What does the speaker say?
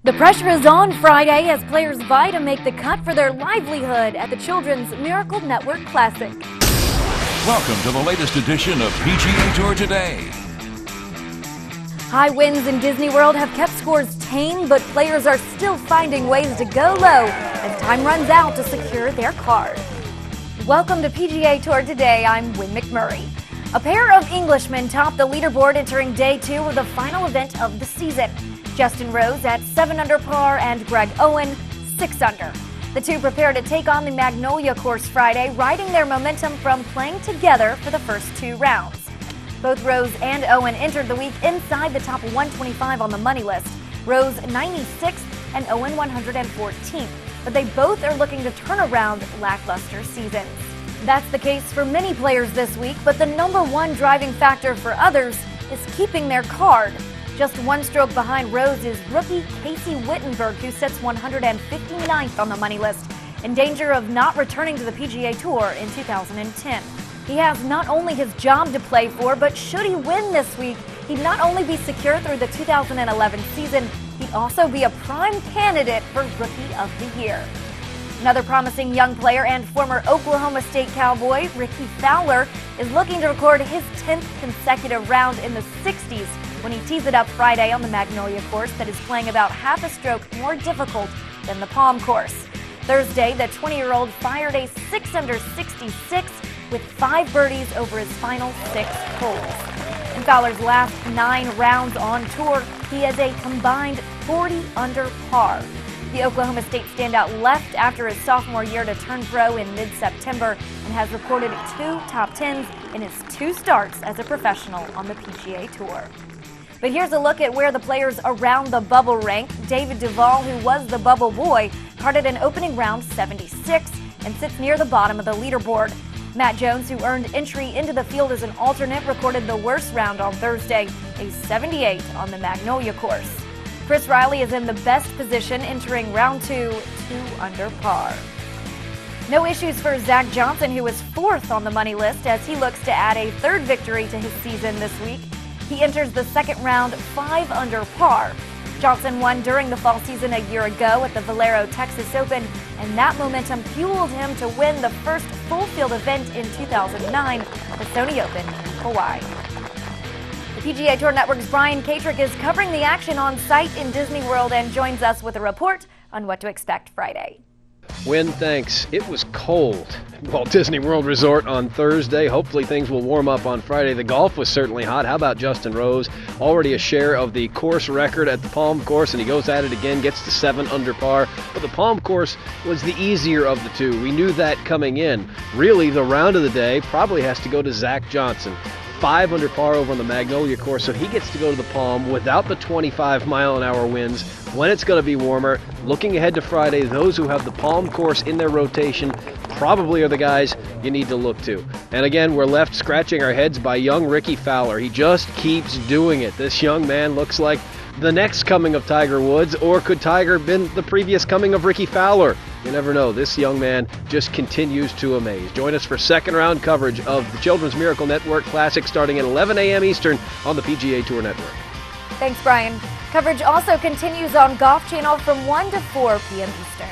The pressure is on Friday as players vie to make the cut for their livelihood at the Children's Miracle Network Classic. Welcome to the latest edition of PGA Tour Today. High winds in Disney World have kept scores tame, but players are still finding ways to go low as time runs out to secure their card. Welcome to PGA Tour Today. I'm Win McMurry. A pair of Englishmen topped the leaderboard entering day 2 of the final event of the season. Justin Rose at 7 under par and Greg Owen 6 under. The two prepare to take on the Magnolia course Friday, riding their momentum from playing together for the first 2 rounds. Both Rose and Owen entered the week inside the top 125 on the money list. Rose 96th and Owen 114th, but they both are looking to turn around lackluster seasons. That's the case for many players this week, but the number one driving factor for others is keeping their card. Just one stroke behind Rose is rookie Casey Wittenberg, who sits 159th on the money list, in danger of not returning to the PGA Tour in 2010. He has not only his job to play for, but should he win this week, he'd not only be secure through the 2011 season, he'd also be a prime candidate for Rookie of the Year. Another promising young player and former Oklahoma State Cowboy, Rickie Fowler, is looking to record his 10th consecutive round in the 60s when he tees it up Friday on the Magnolia course that is playing about half a stroke more difficult than the Palm course. Thursday, the 20-year-old fired a 6 under 66 with 5 birdies over his final 6 holes. In Fowler's last 9 rounds on tour, he has a combined 40 under par. The Oklahoma State standout left after his sophomore year to turn pro in mid-September and has recorded 2 top 10s in his 2 starts as a professional on the PGA Tour. But here's a look at where the players around the bubble rank. David Duval, who was the bubble boy, carded an opening round 76 and sits near the bottom of the leaderboard. Matt Jones, who earned entry into the field as an alternate, recorded the worst round on Thursday, a 78 on the Magnolia course. Chris Riley is in the best position entering round 2, 2 under par. No issues for Zach Johnson, who was 4th on the money list as he looks to add a 3rd victory to his season this week. He enters the second round 5 under par. Johnson won during the fall season a year ago at the Valero Texas Open, and that momentum fueled him to win the first full field event in 2009, the Sony Open in Hawaii. The PGA Tour Network's Brian Katrick is covering the action on site in Disney World and joins us with a report on what to expect Friday. Win, thanks. It was cold at Walt Disney World Resort on Thursday. Hopefully things will warm up on Friday. The golf was certainly hot. How about Justin Rose? Already a share of the course record at the Palm course, and he goes at it again, gets to 7 under par. But the Palm course was the easier of the two. We knew that coming in. Really, the round of the day probably has to go to Zach Johnson. 5 under par over on the Magnolia course, so he gets to go to the Palm without the 25-mile-an-hour winds when it's going to be warmer. Looking ahead to Friday, those who have the Palm course in their rotation probably are the guys you need to look to. And again, we're left scratching our heads by young Rickie Fowler. He just keeps doing it. This young man looks like the next coming of Tiger Woods, or could Tiger been the previous coming of Rickie Fowler? You never know. This young man just continues to amaze. Join us for second round coverage of the Children's Miracle Network Classic starting at 11 a.m. Eastern on the PGA Tour Network. Thanks, Brian. Coverage also continues on Golf Channel from 1 to 4 p.m. Eastern.